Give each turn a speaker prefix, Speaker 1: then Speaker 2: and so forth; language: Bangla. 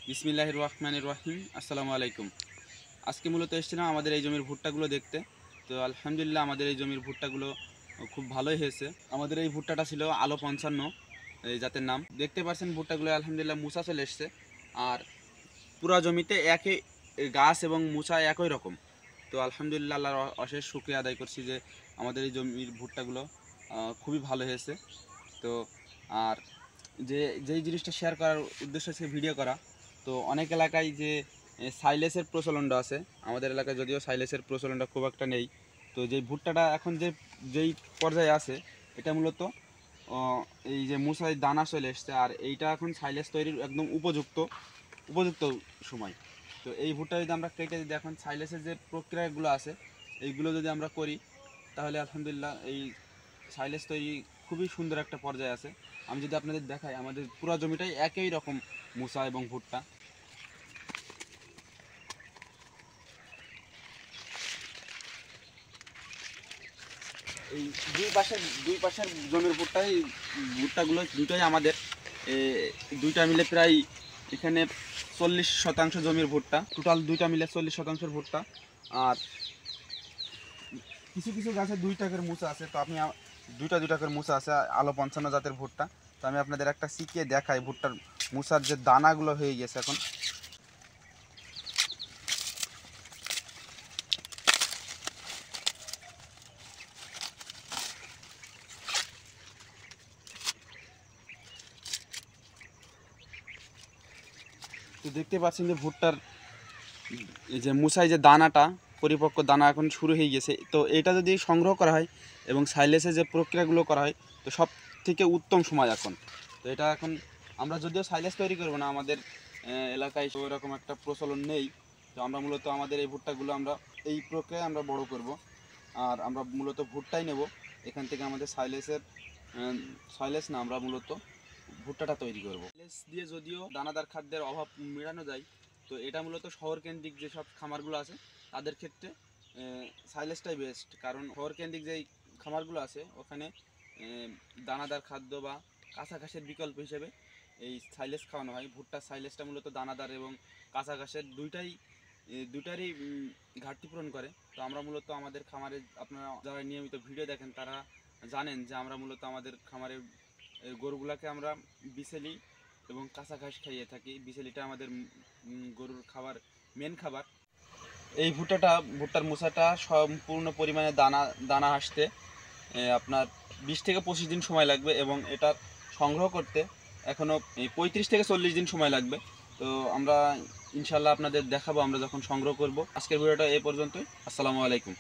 Speaker 1: বিসমিল্লাহির রহমানির রহিম। আসসালামু আলাইকুম। আজকে মূলত এসেছিলাম আমাদের এই জমির ভুট্টাগুলো দেখতে। তো আলহামদুলিল্লাহ আমাদের এই জমির ভুট্টাগুলো খুব ভালোই হয়েছে। আমাদের এই ভুট্টাটা ছিল আলো 55 এই জাতের নাম। দেখতে পাচ্ছেন ভুট্টাগুলো আলহামদুলিল্লাহ মুসা চলে এসছে। আর পুরা জমিতে একই গাছ এবং মুসা একই রকম। তো আলহামদুলিল্লাহ আল্লাহর অশেষ শুকরিয়া আদায় করছি যে আমাদের এই জমির ভুট্টাগুলো খুবই ভালো হয়েছে। তো আর যেই জিনিসটা শেয়ার করার উদ্দেশ্য হচ্ছে ভিডিও করা। তো অনেক এলাকায় যে সাইলেসের প্রচলনটা আছে, আমাদের এলাকায় যদিও সাইলেসের প্রচলনটা খুব একটা নেই। তো যেই ভুট্টাটা এখন যেই পর্যায়ে আছে, এটা মূলত এই যে মুসাই দানা চলে এসছে, আর এইটা এখন সাইলেস তৈরির একদম উপযুক্ত সময়। তো এই ভুট্টা যদি আমরা কেটে যদি এখন সাইলেসের যে প্রক্রিয়াগুলো আছে এইগুলো যদি আমরা করি, তাহলে আলহামদুলিল্লাহ এই সাইলেজ তৈরি খুবই সুন্দর একটা পর্যায়ে আছে। আমি যদি আপনাদের দেখাই, আমাদের পুরো জমিটাই একই রকম মুসা এবং ভুট্টা। এই দুই পাশের জমির ভুট্টাগুলো দুইটাই আমাদের, দুইটা মিলে প্রায় এখানে 40% জমির ভুট্টা, টোটাল দুইটা মিলে 40% ভুট্টা। আর কিছু কিছু গাছে 2 টাকের মুসা আছে। তো আপনি দুইটা করে মুসা আছে আলো 55 জাতের ভুট্টা। তো আমি আপনাদের একটা শিখিয়ে দেখাই ভুট্টার মুসার যে দানাগুলো হয়ে গেছে এখন। তো দেখতে পাচ্ছেন যে ভুট্টার এই যে মুসায় যে দানাটা, পরিপক্ক দানা এখন শুরু হয়ে গেছে। তো এটা যদি সংগ্রহ করা হয় এবং সাইলেসে যে প্রক্রিয়াগুলো করা হয়, তো সব থেকে উত্তম সময় এখন। তো এটা এখন আমরা যদিও সাইলেস তৈরি করবো না, আমাদের এলাকায় ওই রকম একটা প্রচলন নেই। তো আমরা মূলত আমাদের এই ভুট্টাগুলো আমরা এই প্রক্রিয়ায় আমরা বড় করব। আর আমরা মূলত ভুট্টাই নেব এখান থেকে। আমাদের সাইলেস না, আমরা মূলত ভুট্টাটা তৈরি করব। সাইলেস দিয়ে যদিও দানাদার খাদ্যের অভাব মেটানো যায়, তো এটা মূলত শহর কেন্দ্রিক যেসব খামারগুলো আছে তাদের ক্ষেত্রে সাইলেসটাই বেস্ট। কারণ শহর কেন্দ্রিক যেই খামারগুলো আছে ওখানে দানাদার খাদ্য বা কাঁচা ঘাসের বিকল্প হিসেবে এই সাইলেস খাওয়ানো হয়। ভুট্টার সাইলেসটা মূলত দানাদার এবং কাঁচা ঘাসের দুইটারই ঘাটতি পূরণ করে। তো আমরা মূলত আমাদের খামারে, আপনারা যারা নিয়মিত ভিডিও দেখেন তারা জানেন যে আমরা মূলত আমাদের খামারে গরুগুলাকে আমরা বিচেলি এবং কাঁচা ঘাস খাইয়ে থাকি। বিচেলিটা আমাদের গরুর মেন খাবার। এই ভুট্টার মুসাটা সম্পূর্ণ পরিমাণে দানা আসতে আপনার 20 থেকে 25 দিন সময় লাগবে, এবং এটা সংগ্রহ করতে এখনও 35 থেকে 40 দিন সময় লাগবে। তো আমরা ইনশাল্লাহ আপনাদের দেখাবো আমরা যখন সংগ্রহ করব। আজকের ভিডিওটা এই পর্যন্তই। আসসালামু আলাইকুম।